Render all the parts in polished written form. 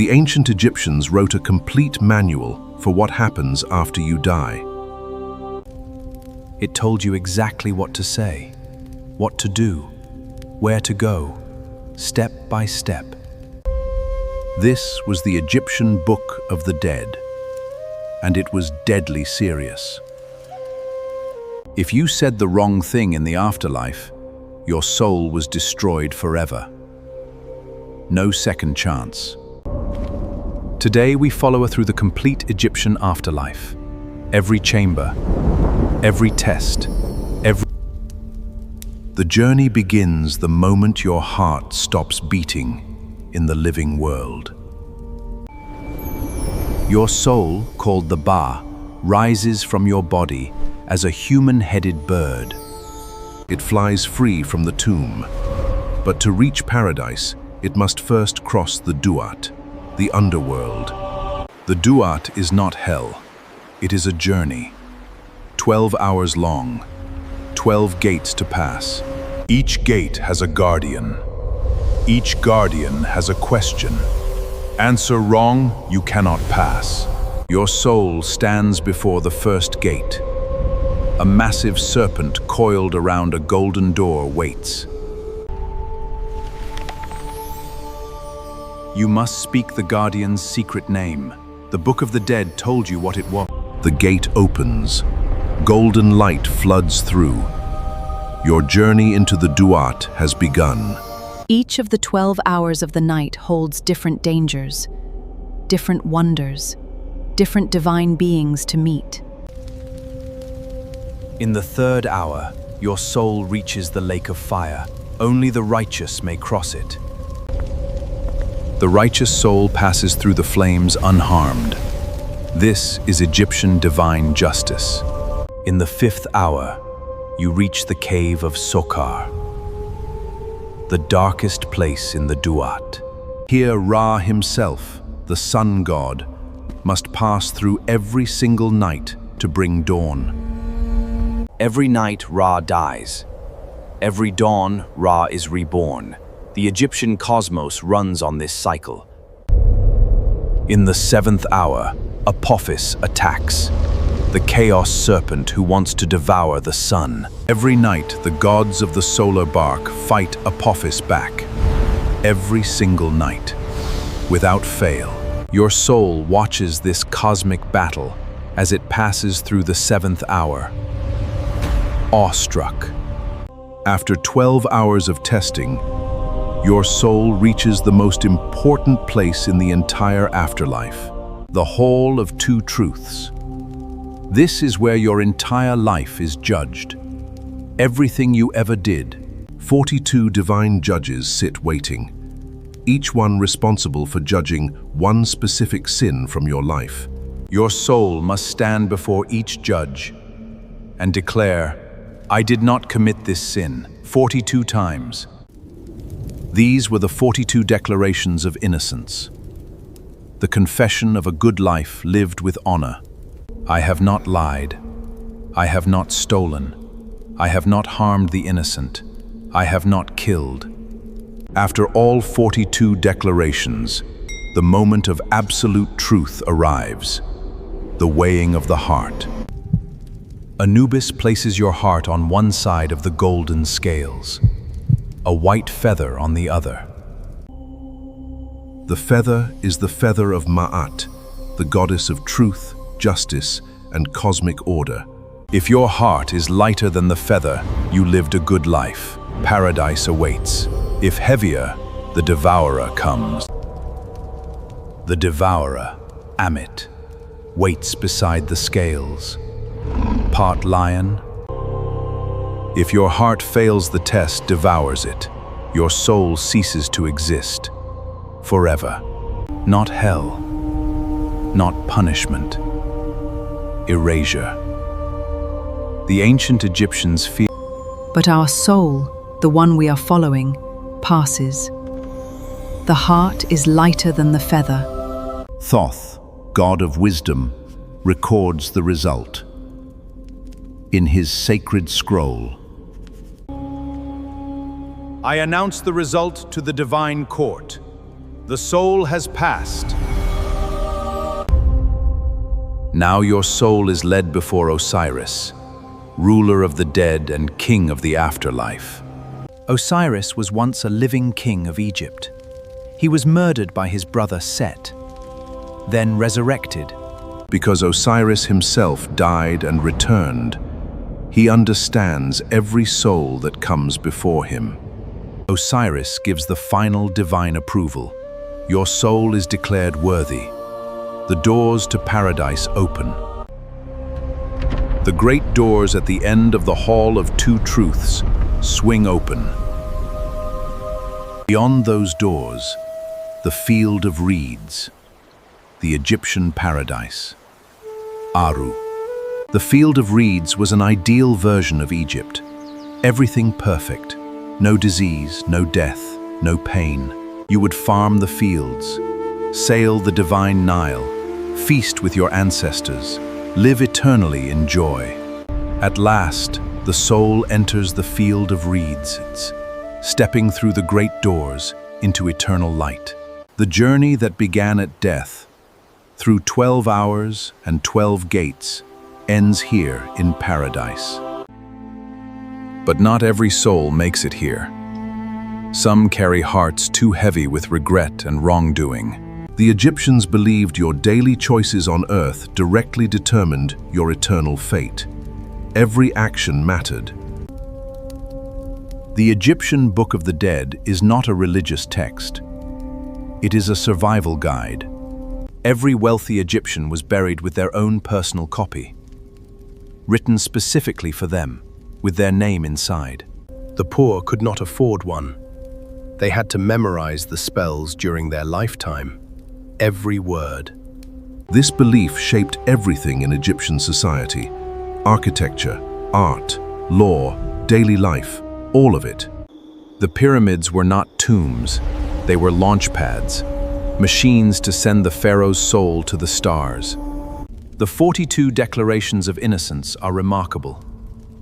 The ancient Egyptians wrote a complete manual for what happens after you die. It told you exactly what to say, what to do, where to go, step by step. This was the Egyptian Book of the Dead, and it was deadly serious. If you said the wrong thing in the afterlife, your soul was destroyed forever. No second chance. Today we follow her through the complete Egyptian afterlife. Every chamber, every test, The journey begins the moment your heart stops beating in the living world. Your soul, called the Ba, rises from your body as a human-headed bird. It flies free from the tomb, but to reach paradise, it must first cross the Duat, the underworld. The Duat is not hell. It is a journey, 12 hours long, 12 gates to pass. Each gate has a guardian. Each guardian has a question. Answer wrong, you cannot pass. Your soul stands before the first gate. A massive serpent coiled around a golden door waits. You must speak the guardian's secret name. The Book of the Dead told you what it was. The gate opens. Golden light floods through. Your journey into the Duat has begun. Each of the 12 hours of the night holds different dangers, different wonders, different divine beings to meet. In the third hour, your soul reaches the lake of fire. Only the righteous may cross it. The righteous soul passes through the flames unharmed. This is Egyptian divine justice. In the fifth hour, you reach the cave of Sokar, the darkest place in the Duat. Here Ra himself, the sun god, must pass through every single night to bring dawn. Every night Ra dies. Every dawn Ra is reborn. The Egyptian cosmos runs on this cycle. In the seventh hour, Apophis attacks, the chaos serpent who wants to devour the sun. Every night, the gods of the solar bark fight Apophis back. Every single night, without fail. Your soul watches this cosmic battle as it passes through the seventh hour. Awestruck. After 12 hours of testing, your soul reaches the most important place in the entire afterlife, the Hall of Two Truths. This is where your entire life is judged. Everything you ever did. 42 divine judges sit waiting, each one responsible for judging one specific sin from your life. Your soul must stand before each judge and declare, "I did not commit this sin," 42 times. These were the 42 declarations of innocence, the confession of a good life lived with honor. I have not lied. I have not stolen. I have not harmed the innocent. I have not killed. After all 42 declarations, the moment of absolute truth arrives, the weighing of the heart. Anubis places your heart on one side of the golden scales, a white feather on the other. The feather is the feather of Ma'at, the goddess of truth, justice, and cosmic order. If your heart is lighter than the feather, you lived a good life. Paradise awaits. If heavier, the devourer comes. The devourer, Amit, waits beside the scales. Part lion. If your heart fails the test, devours it. Your soul ceases to exist. Forever. Not hell. Not punishment. Erasure. The ancient Egyptians feared. But our soul, the one we are following, passes. The heart is lighter than the feather. Thoth, god of wisdom, records the result in his sacred scroll. I announce the result to the divine court. The soul has passed. Now your soul is led before Osiris, ruler of the dead and king of the afterlife. Osiris was once a living king of Egypt. He was murdered by his brother Set, then resurrected. Because Osiris himself died and returned, he understands every soul that comes before him. Osiris gives the final divine approval. Your soul is declared worthy. The doors to paradise open. The great doors at the end of the Hall of Two Truths swing open. Beyond those doors, the field of reeds, the Egyptian paradise. Aaru. The field of reeds was an ideal version of Egypt. Everything perfect. No disease, no death, no pain. You would farm the fields, sail the divine Nile, feast with your ancestors, live eternally in joy. At last, the soul enters the field of reeds, stepping through the great doors into eternal light. The journey that began at death, through 12 hours and 12 gates, ends here in paradise. But not every soul makes it here. Some carry hearts too heavy with regret and wrongdoing. The Egyptians believed your daily choices on earth directly determined your eternal fate. Every action mattered. The Egyptian Book of the Dead is not a religious text. It is a survival guide. Every wealthy Egyptian was buried with their own personal copy, written specifically for them, with their name inside. The poor could not afford one. They had to memorize the spells during their lifetime, every word. This belief shaped everything in Egyptian society. Architecture, art, law, daily life, all of it. The pyramids were not tombs, they were launch pads, machines to send the pharaoh's soul to the stars. The 42 declarations of innocence are remarkable.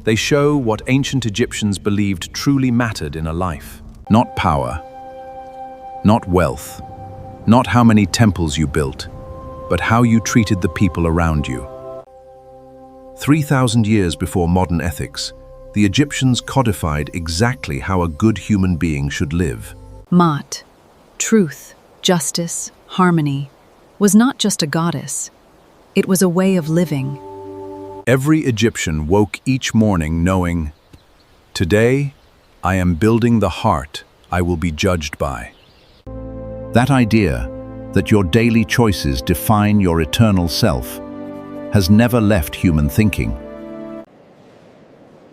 They show what ancient Egyptians believed truly mattered in a life. Not power, not wealth, not how many temples you built, but how you treated the people around you. 3,000 years before modern ethics, the Egyptians codified exactly how a good human being should live. Maat, truth, justice, harmony, was not just a goddess. It was a way of living. Every Egyptian woke each morning knowing, "Today, I am building the heart I will be judged by." That idea, that your daily choices define your eternal self, has never left human thinking.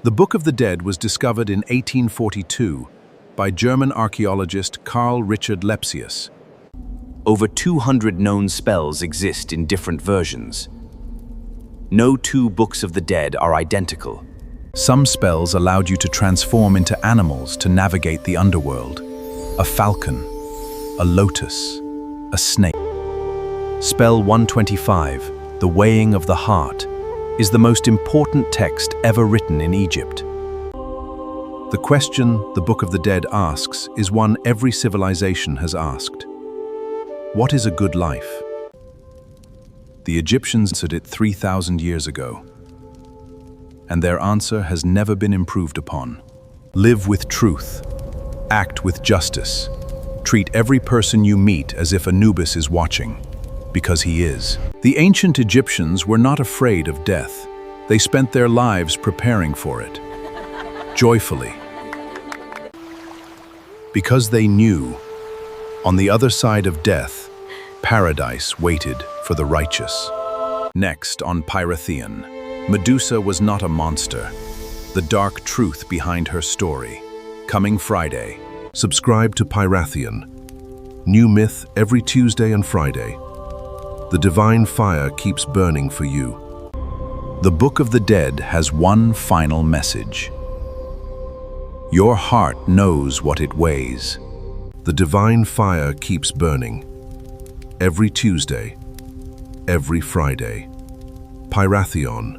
The Book of the Dead was discovered in 1842 by German archaeologist Carl Richard Lepsius. Over 200 known spells exist in different versions. No two books of the dead are identical. Some spells allowed you to transform into animals to navigate the underworld. A falcon, a lotus, a snake. Spell 125, the weighing of the heart, is the most important text ever written in Egypt. The question the Book of the Dead asks is one every civilization has asked. What is a good life? The Egyptians answered it 3,000 years ago, and their answer has never been improved upon. Live with truth, act with justice, treat every person you meet as if Anubis is watching, because he is. The ancient Egyptians were not afraid of death. They spent their lives preparing for it, joyfully, because they knew, on the other side of death, paradise waited for the righteous. Next on Pyratheon, Medusa was not a monster. The dark truth behind her story. Coming Friday. Subscribe to Pyratheon. New myth every Tuesday and Friday. The divine fire keeps burning for you. The Book of the Dead has one final message. Your heart knows what it weighs. The divine fire keeps burning. Every Tuesday, every Friday. Pyratheon.